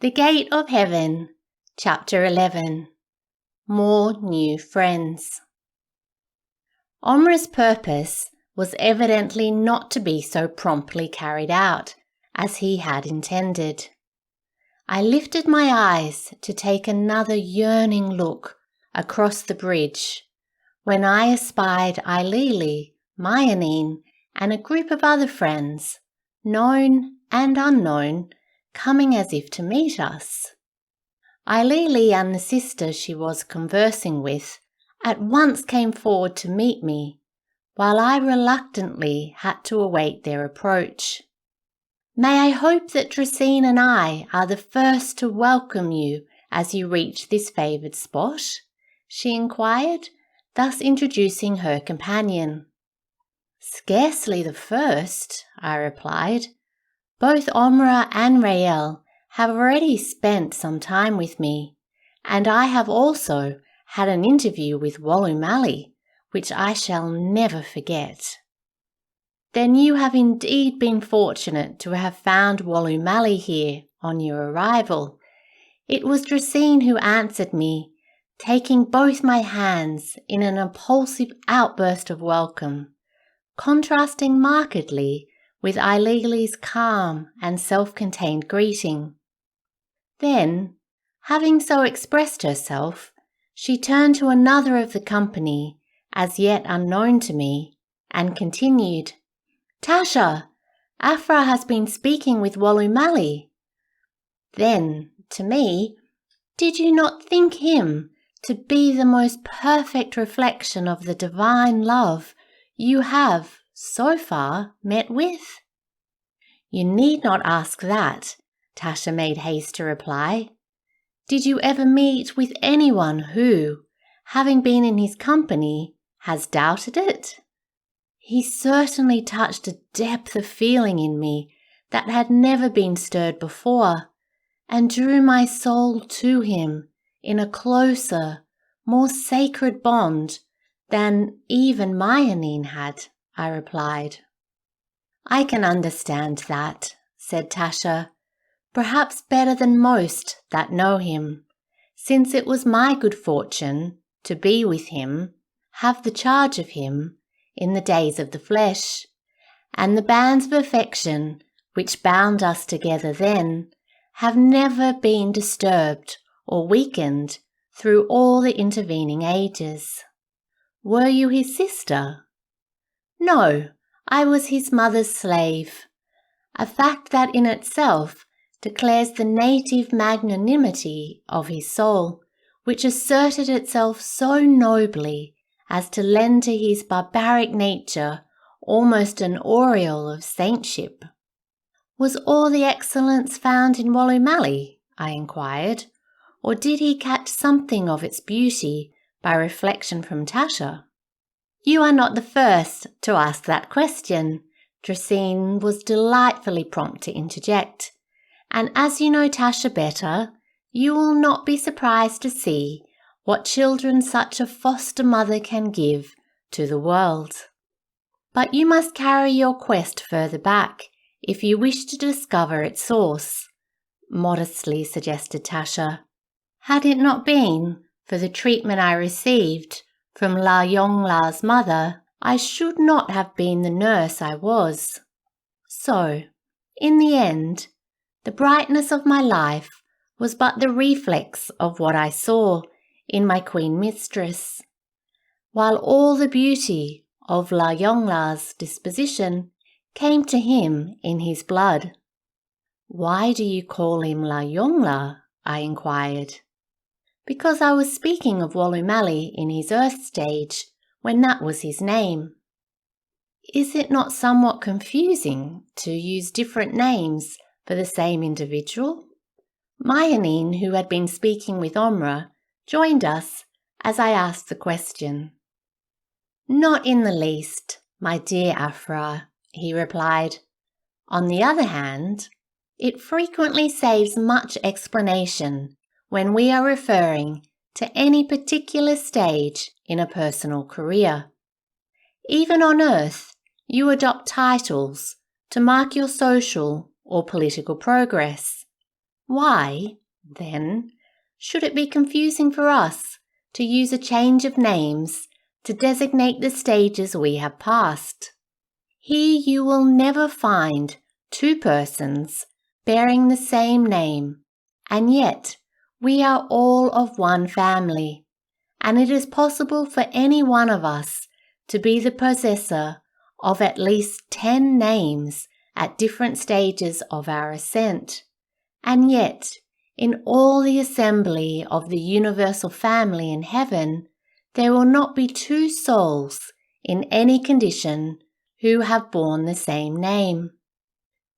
The Gate of Heaven, Chapter 11. More New Friends. Omra's purpose was evidently not to be so promptly carried out as he had intended. I lifted my eyes to take another yearning look across the bridge when I espied Ailili, Maianeen, and a group of other friends, known and unknown, coming as if to meet us. Ailili and the sister she was conversing with at once came forward to meet me, while I reluctantly had to await their approach. "May I hope that Dracene and I are the first to welcome you as you reach this favoured spot?" she inquired, thus introducing her companion. "Scarcely the first," I replied. "Both Omra and Rael have already spent some time with me, and I have also had an interview with Wolloomallee, which I shall never forget." "Then you have indeed been fortunate to have found Wolloomallee here on your arrival." It was Dracene who answered me, taking both my hands in an impulsive outburst of welcome, contrasting markedly with Ailili's calm and self-contained greeting. Then, having so expressed herself, she turned to another of the company, as yet unknown to me, and continued, "Tasha, Aphraar has been speaking with Wolloomallee." Then, to me, "Did you not think him to be the most perfect reflection of the divine love you have, so far, met with?" "You need not ask that," Tasha made haste to reply. "Did you ever meet with anyone who, having been in his company, has doubted it? He certainly touched a depth of feeling in me that had never been stirred before, and drew my soul to him in a closer, more sacred bond than even Maianeen had," I replied. "I can understand that," said Tasha, "perhaps better than most that know him, since it was my good fortune to be with him, have the charge of him, in the days of the flesh, and the bands of affection which bound us together then have never been disturbed or weakened through all the intervening ages." "Were you his sister?" "No, I was his mother's slave, a fact that in itself declares the native magnanimity of his soul, which asserted itself so nobly as to lend to his barbaric nature almost an aureole of saintship." "Was all the excellence found in Wolloomallee?" I inquired, "or did he catch something of its beauty by reflection from Tasha?" "You are not the first to ask that question," Dracene was delightfully prompt to interject, "and as you know Tasha better, you will not be surprised to see what children such a foster mother can give to the world. But you must carry your quest further back if you wish to discover its source," modestly suggested Tasha. "Had it not been for the treatment I received from La Yonglah's mother, I should not have been the nurse I was. So, in the end, the brightness of my life was but the reflex of what I saw in my queen mistress, while all the beauty of La Yonglah's disposition came to him in his blood." "Why do you call him La Yonglah?" I inquired. "Because I was speaking of Wolloomallee in his earth stage, when that was his name." "Is it not somewhat confusing to use different names for the same individual?" Maianeen, who had been speaking with Omra, joined us as I asked the question. "Not in the least, my dear Aphraar," he replied. "On the other hand, it frequently saves much explanation when we are referring to any particular stage in a personal career. Even on earth, you adopt titles to mark your social or political progress. Why, then, should it be confusing for us to use a change of names to designate the stages we have passed? Here you will never find two persons bearing the same name, and yet we are all of one family, and it is possible for any one of us to be the possessor of at least 10 names at different stages of our ascent. And yet, in all the assembly of the universal family in heaven, there will not be two souls in any condition who have borne the same name.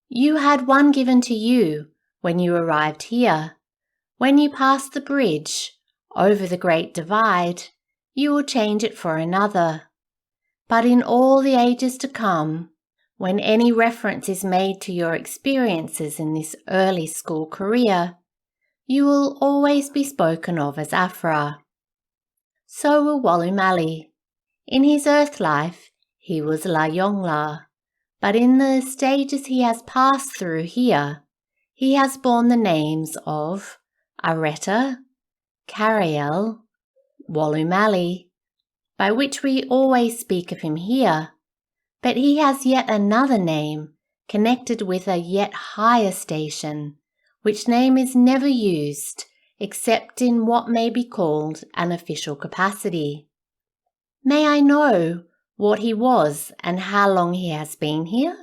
You had one given to you when you arrived here. When you pass the bridge over the Great Divide, you will change it for another. But in all the ages to come, when any reference is made to your experiences in this early school career, you will always be spoken of as Aphraar. So will Wolloomallee. In his earth life, he was La Yongla, but in the stages he has passed through here, he has borne the names of Areta, Cariel, Wolloomallee, by which we always speak of him here, but he has yet another name connected with a yet higher station, which name is never used except in what may be called an official capacity. May I know what he was and how long he has been here?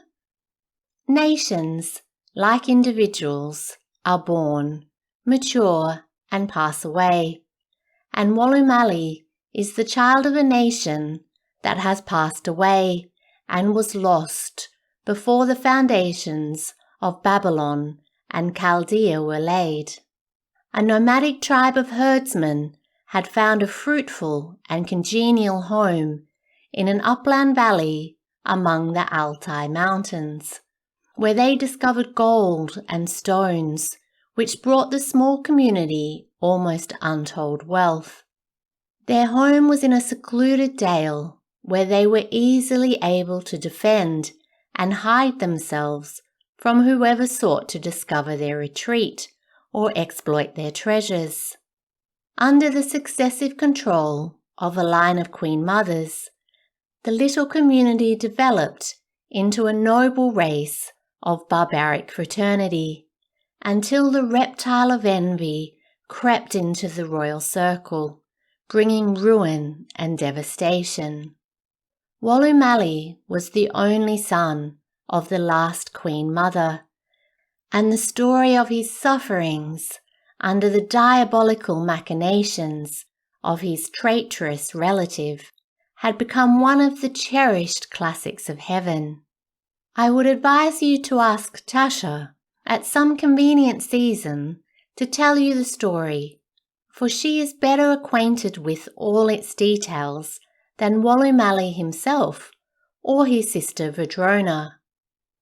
Nations, like individuals, are born, mature, and pass away, and Wolloomallee is the child of a nation that has passed away and was lost before the foundations of Babylon and Chaldea were laid. A nomadic tribe of herdsmen had found a fruitful and congenial home in an upland valley among the Altai Mountains, where they discovered gold and stones, which brought the small community almost untold wealth. Their home was in a secluded dale, where they were easily able to defend and hide themselves from whoever sought to discover their retreat or exploit their treasures. Under the successive control of a line of queen mothers, the little community developed into a noble race of barbaric fraternity, until the reptile of envy crept into the royal circle, bringing ruin and devastation. Wolloomallee was the only son of the last queen mother, and the story of his sufferings under the diabolical machinations of his traitorous relative had become one of the cherished classics of heaven. I would advise you to ask Tasha at some convenient season to tell you the story, for she is better acquainted with all its details than Wolloomallee himself or his sister Verdrona.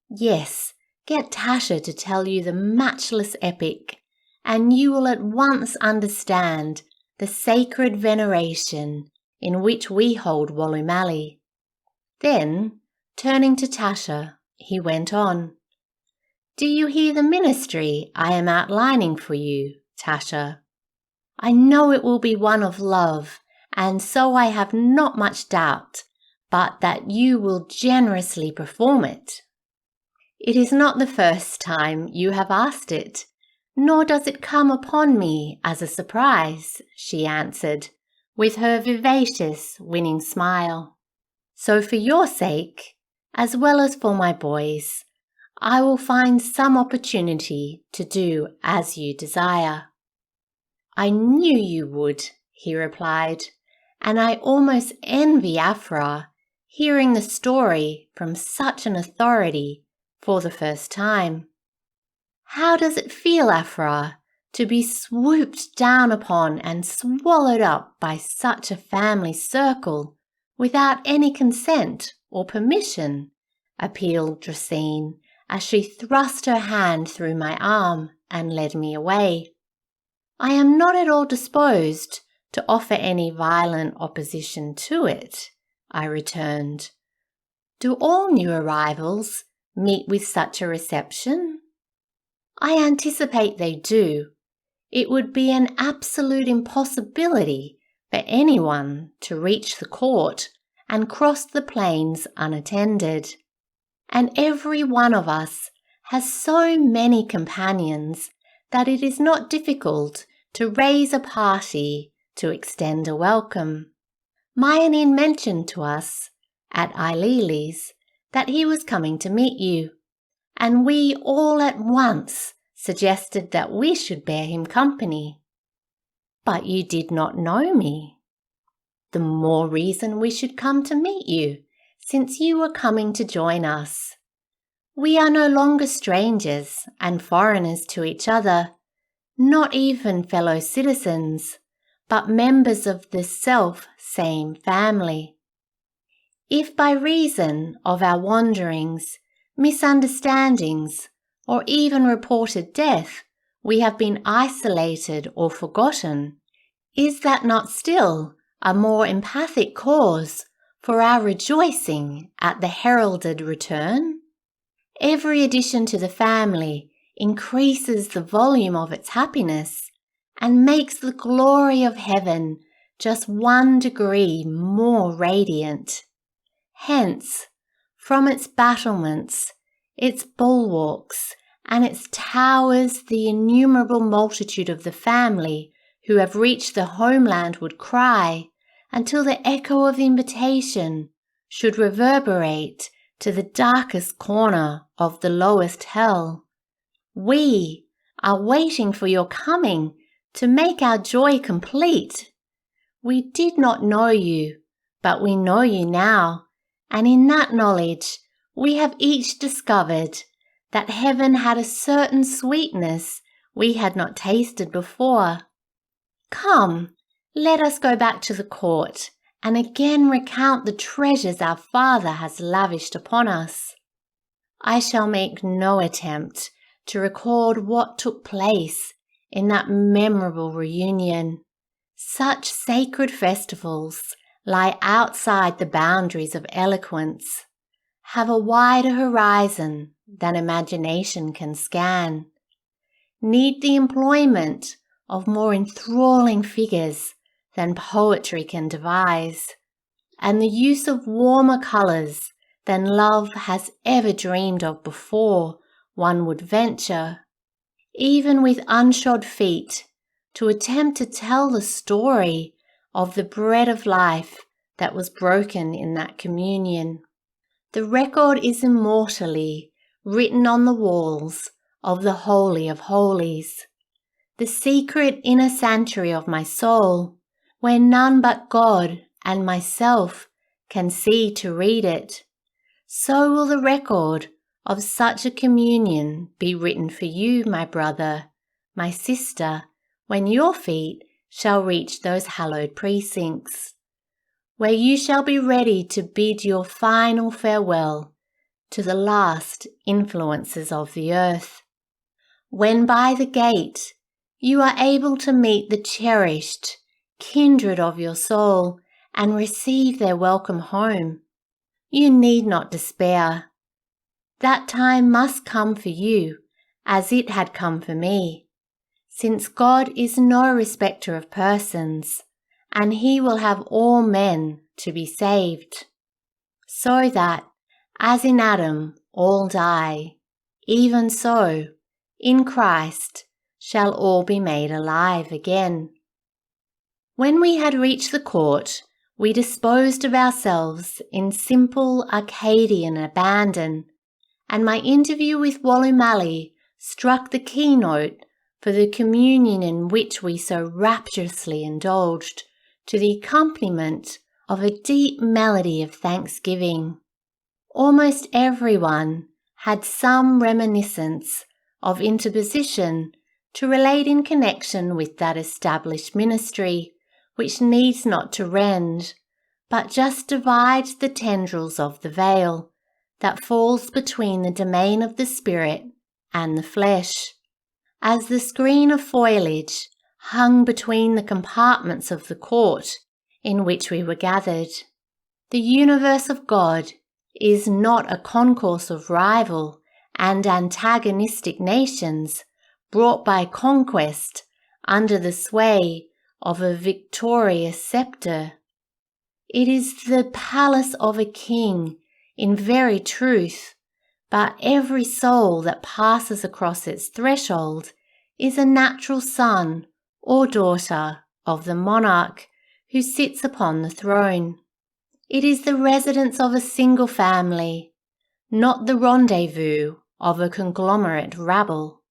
Yes, get Tasha to tell you the matchless epic, and you will at once understand the sacred veneration in which we hold Wolloomallee. Then, turning to Tasha, he went on, "Do you hear the ministry I am outlining for you, Tasha? I know it will be one of love, and so I have not much doubt but that you will generously perform it." "It is not the first time you have asked it, nor does it come upon me as a surprise," she answered, with her vivacious, winning smile. "So for your sake, as well as for my boys, I will find some opportunity to do as you desire." "I knew you would," he replied, "and I almost envy Aphraar, hearing the story from such an authority for the first time. How does it feel, Aphraar, to be swooped down upon and swallowed up by such a family circle without any consent or permission?" appealed Drsine, as she thrust her hand through my arm and led me away. "I am not at all disposed to offer any violent opposition to it," I returned. "Do all new arrivals meet with such a reception?" I anticipate they do. It would be an absolute impossibility for anyone to reach the court and cross the plains unattended. And every one of us has so many companions that it is not difficult to raise a party to extend a welcome. Myonin mentioned to us at Ileli's that he was coming to meet you, and we all at once suggested that we should bear him company. But you did not know me. The more reason we should come to meet you, since you were coming to join us. We are no longer strangers and foreigners to each other, not even fellow citizens, but members of the self-same family. If by reason of our wanderings, misunderstandings, or even reported death, we have been isolated or forgotten, is that not still a more emphatic cause for our rejoicing at the heralded return? Every addition to the family increases the volume of its happiness and makes the glory of heaven just 1 degree more radiant. Hence, from its battlements, its bulwarks, and its towers, the innumerable multitude of the family who have reached the homeland would cry, until the echo of invitation should reverberate to the darkest corner of the lowest hell. We are waiting for your coming to make our joy complete. We did not know you, but we know you now, and in that knowledge we have each discovered that heaven had a certain sweetness we had not tasted before. Come, let us go back to the court and again recount the treasures our Father has lavished upon us. I shall make no attempt to record what took place in that memorable reunion. Such sacred festivals lie outside the boundaries of eloquence, have a wider horizon than imagination can scan, need the employment of more enthralling figures than poetry can devise, and the use of warmer colours than love has ever dreamed of before one would venture, even with unshod feet, to attempt to tell the story of the bread of life that was broken in that communion. The record is immortally written on the walls of the Holy of Holies, the secret inner sanctuary of my soul, where none but God and myself can see to read it. So will the record of such a communion be written for you, my brother, my sister, when your feet shall reach those hallowed precincts, where you shall be ready to bid your final farewell to the last influences of the earth. When by the gate you are able to meet the cherished kindred of your soul and receive their welcome home, you need not despair. That time must come for you as it had come for me, since God is no respecter of persons, and he will have all men to be saved, so that, as in Adam all die, even so, in Christ, shall all be made alive again. When we had reached the court, we disposed of ourselves in simple Arcadian abandon, and my interview with Wolloomallee struck the keynote for the communion in which we so rapturously indulged, to the accompaniment of a deep melody of thanksgiving. Almost everyone had some reminiscence of interposition to relate in connection with that established ministry, which needs not to rend, but just divides the tendrils of the veil that falls between the domain of the spirit and the flesh. As the screen of foliage hung between the compartments of the court in which we were gathered, the universe of God is not a concourse of rival and antagonistic nations, brought by conquest under the sway of a victorious sceptre. It is the palace of a king in very truth, but every soul that passes across its threshold is a natural son or daughter of the monarch who sits upon the throne. It is the residence of a single family, not the rendezvous of a conglomerate rabble.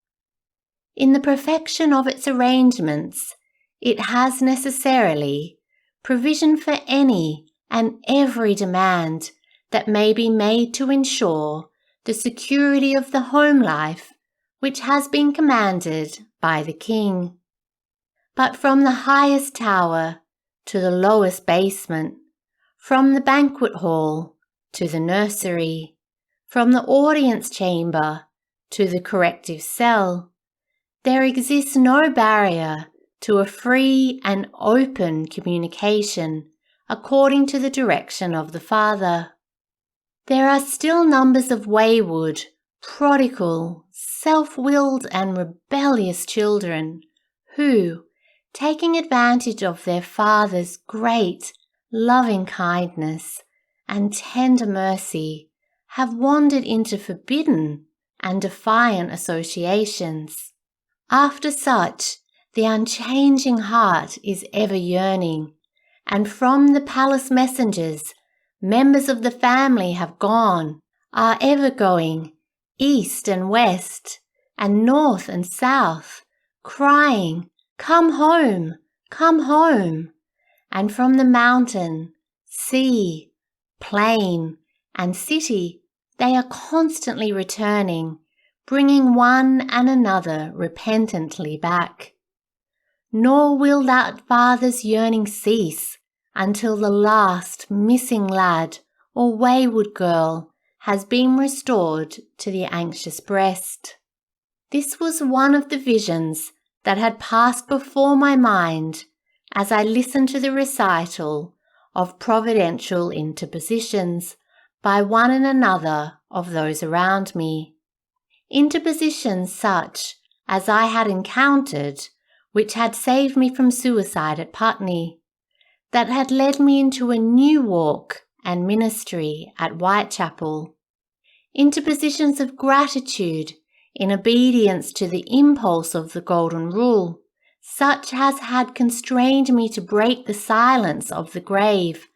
In the perfection of its arrangements, it has necessarily provision for any and every demand that may be made to ensure the security of the home life which has been commanded by the king. But from the highest tower to the lowest basement, from the banquet hall to the nursery, from the audience chamber to the corrective cell, there exists no barrier to a free and open communication according to the direction of the Father. There are still numbers of wayward, prodigal, self-willed and rebellious children who, taking advantage of their Father's great, loving kindness and tender mercy, have wandered into forbidden and defiant associations. After such, the unchanging heart is ever yearning, and from the palace messengers, members of the family have gone, are ever going, east and west, and north and south, crying, "Come home, come home!" And from the mountain, sea, plain, and city, they are constantly returning, bringing one and another repentantly back. Nor will that Father's yearning cease until the last missing lad or wayward girl has been restored to the anxious breast. This was one of the visions that had passed before my mind as I listened to the recital of providential interpositions by one and another of those around me. Interpositions such as I had encountered, which had saved me from suicide at Putney, that had led me into a new walk and ministry at Whitechapel. Interpositions of gratitude in obedience to the impulse of the Golden Rule, such as had constrained me to break the silence of the grave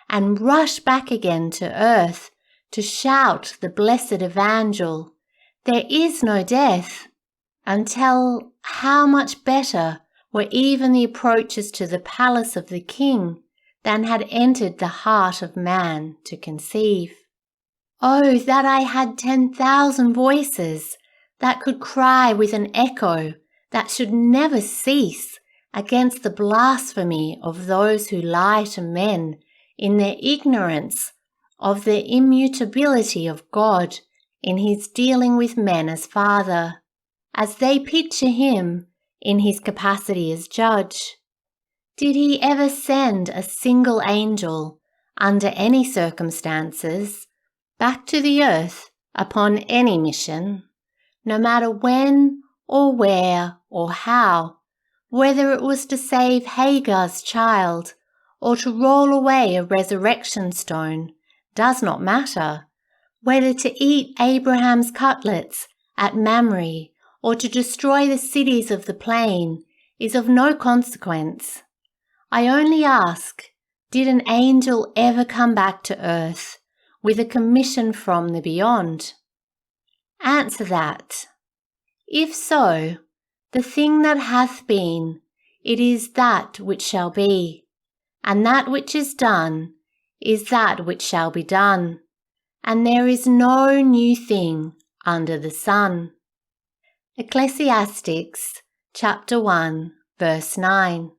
and rush back again to earth to shout the blessed evangel, "There is no death," until how much better were even the approaches to the palace of the King than had entered the heart of man to conceive. Oh, that I had 10,000 voices that could cry with an echo that should never cease against the blasphemy of those who lie to men in their ignorance of the immutability of God in his dealing with men as Father, as they picture him in his capacity as judge. Did he ever send a single angel, under any circumstances, back to the earth upon any mission, no matter when or where or how, whether it was to save Hagar's child or to roll away a resurrection stone, does not matter, whether to eat Abraham's cutlets at Mamre or to destroy the cities of the plain is of no consequence. I only ask, did an angel ever come back to earth with a commission from the beyond? Answer that. If so, the thing that hath been, it is that which shall be, and that which is done is that which shall be done, and there is no new thing under the sun. Ecclesiastes chapter 1, verse 9.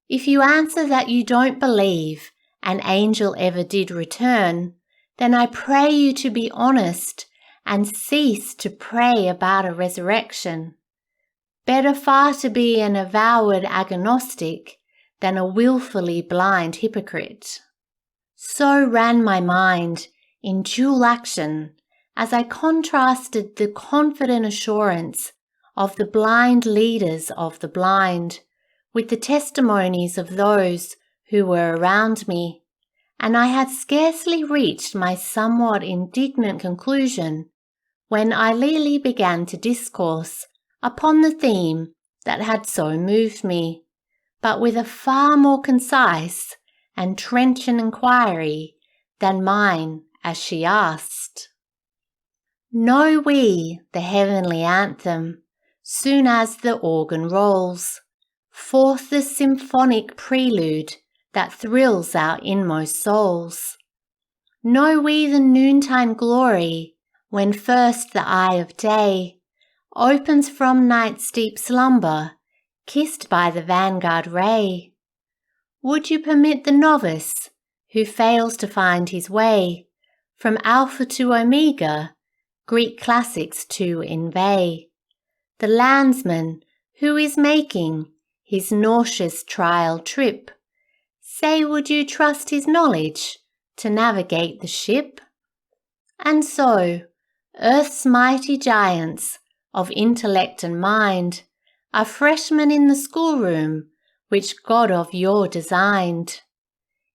If you answer that you don't believe an angel ever did return, then I pray you to be honest and cease to pray about a resurrection. Better far to be an avowed agnostic than a willfully blind hypocrite. So ran my mind in dual action as I contrasted the confident assurance of the blind leaders of the blind, with the testimonies of those who were around me, and I had scarcely reached my somewhat indignant conclusion when Elysian began to discourse upon the theme that had so moved me, but with a far more concise and trenchant inquiry than mine, as she asked, "Know we the heavenly anthem, soon as the organ rolls forth the symphonic prelude that thrills our inmost souls? Know we the noontime glory, when first the eye of day opens from night's deep slumber, kissed by the vanguard ray? Would you permit the novice, who fails to find his way from Alpha to Omega, Greek classics to inveigh? The landsman, who is making his nauseous trial trip, say, would you trust his knowledge to navigate the ship? And so, earth's mighty giants of intellect and mind are freshmen in the schoolroom which God of yore designed.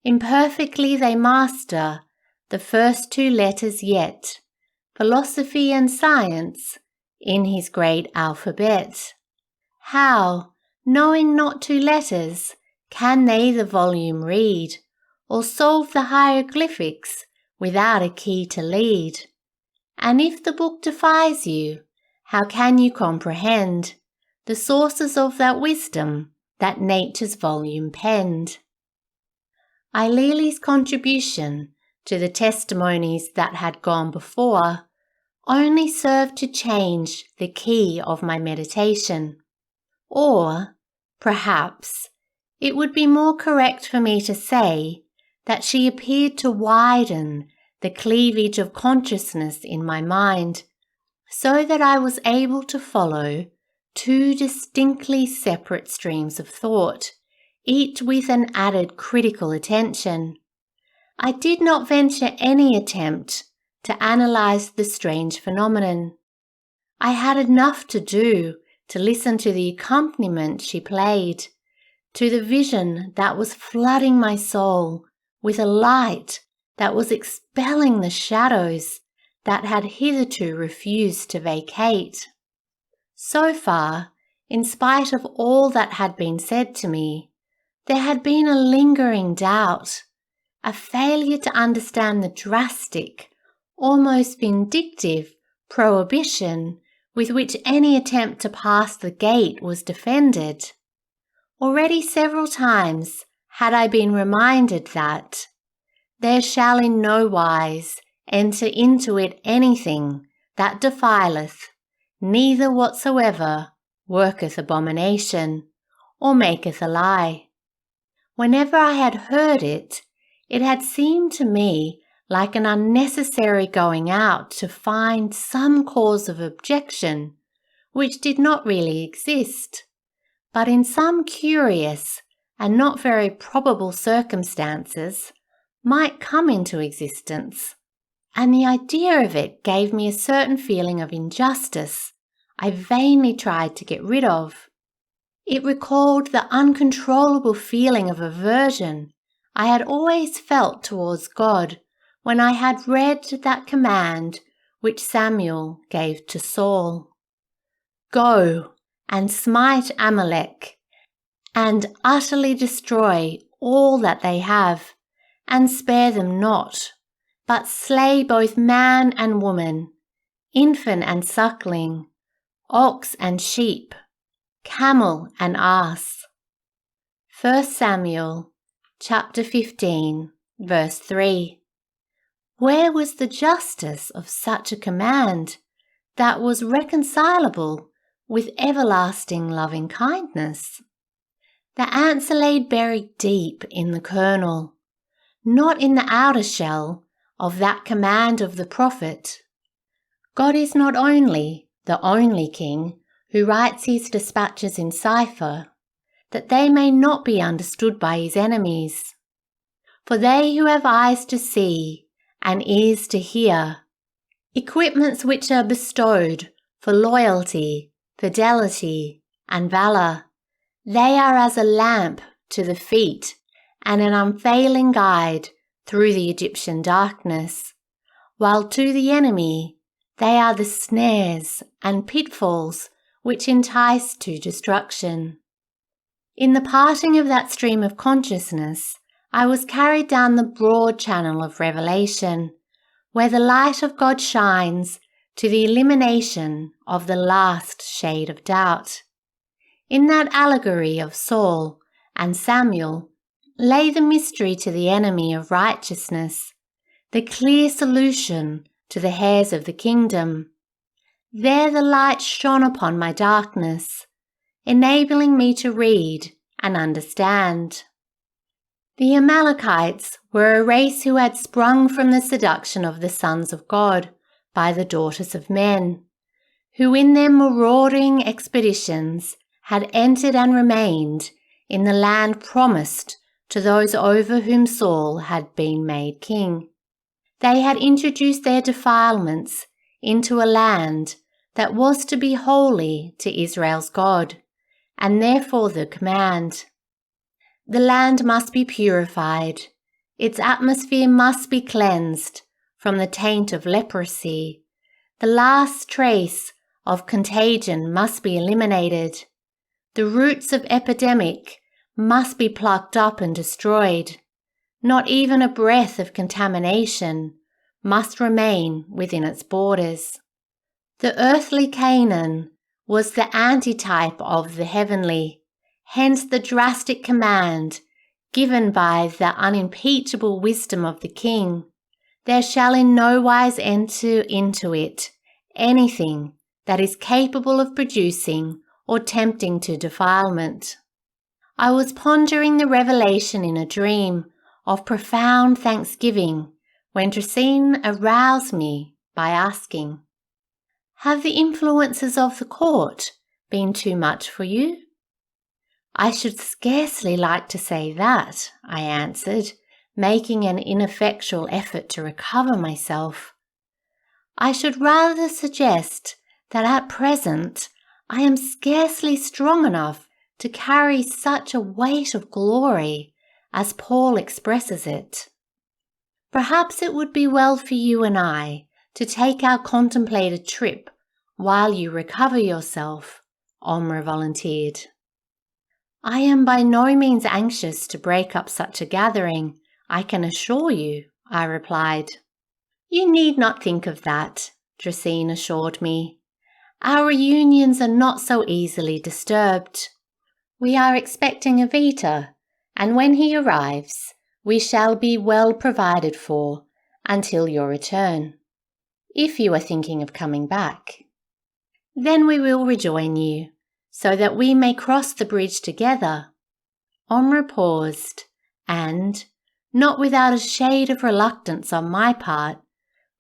Imperfectly they master the first two letters yet, philosophy and science, in his great alphabet. How, knowing not two letters, can they the volume read, or solve the hieroglyphics without a key to lead? And if the book defies you, how can you comprehend the sources of that wisdom that nature's volume penned? Elysian's contribution to the testimonies that had gone before only served to change the key of my meditation. Or, perhaps, it would be more correct for me to say that she appeared to widen the cleavage of consciousness in my mind, so that I was able to follow two distinctly separate streams of thought, each with an added critical attention. I did not venture any attempt to analyze the strange phenomenon. I had enough to do to listen to the accompaniment she played, to the vision that was flooding my soul with a light that was expelling the shadows that had hitherto refused to vacate. So far, in spite of all that had been said to me, there had been a lingering doubt, a failure to understand the drastic, almost vindictive prohibition with which any attempt to pass the gate was defended. Already several times had I been reminded that there shall in no wise enter into it anything that defileth, neither whatsoever worketh abomination, or maketh a lie. Whenever I had heard it, it had seemed to me like an unnecessary going out to find some cause of objection which did not really exist, but in some curious and not very probable circumstances might come into existence, and the idea of it gave me a certain feeling of injustice I vainly tried to get rid of. It recalled the uncontrollable feeling of aversion I had always felt towards God when I had read that command which Samuel gave to Saul. Go and smite Amalek, and utterly destroy all that they have, and spare them not, but slay both man and woman, infant and suckling, ox and sheep, camel and ass. 1 Samuel chapter 15, verse 3. Where was the justice of such a command that was reconcilable with everlasting loving kindness? The answer lay buried deep in the kernel, not in the outer shell of that command of the prophet. God is not only the only king who writes his dispatches in cipher, that they may not be understood by his enemies. For they who have eyes to see and ears to hear, equipments which are bestowed for loyalty fidelity, and valour. They are as a lamp to the feet and an unfailing guide through the Egyptian darkness, while to the enemy they are the snares and pitfalls which entice to destruction. In the parting of that stream of consciousness, I was carried down the broad channel of revelation, where the light of God shines to the elimination of the last shade of doubt. In that allegory of Saul and Samuel lay the mystery to the enemy of righteousness, the clear solution to the hairs of the kingdom. There the light shone upon my darkness, enabling me to read and understand. The Amalekites were a race who had sprung from the seduction of the sons of God by the daughters of men, who in their marauding expeditions had entered and remained in the land promised to those over whom Saul had been made king. They had introduced their defilements into a land that was to be holy to Israel's God, and therefore the command. The land must be purified, its atmosphere must be cleansed from the taint of leprosy, the last trace of contagion must be eliminated, the roots of epidemic must be plucked up and destroyed. Not even a breath of contamination must remain within its borders. The earthly Canaan was the antitype of the heavenly, hence the drastic command given by the unimpeachable wisdom of the king: there shall in no wise enter into it anything that is capable of producing or tempting to defilement. I was pondering the revelation in a dream of profound thanksgiving when Tracine aroused me by asking, "Have the influences of the court been too much for you?" "I should scarcely like to say that," I answered, making an ineffectual effort to recover myself. "I should rather suggest that at present I am scarcely strong enough to carry such a weight of glory as Paul expresses it." "Perhaps it would be well for you and I to take our contemplated trip while you recover yourself," Omri volunteered. "I am by no means anxious to break up such a gathering, I can assure you," I replied. "You need not think of that," Tracine assured me. "Our reunions are not so easily disturbed. We are expecting Avita, and when he arrives, we shall be well provided for until your return, if you are thinking of coming back. Then we will rejoin you, so that we may cross the bridge together." Omri paused, and, not without a shade of reluctance on my part,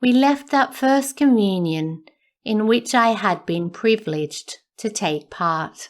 we left that first communion in which I had been privileged to take part.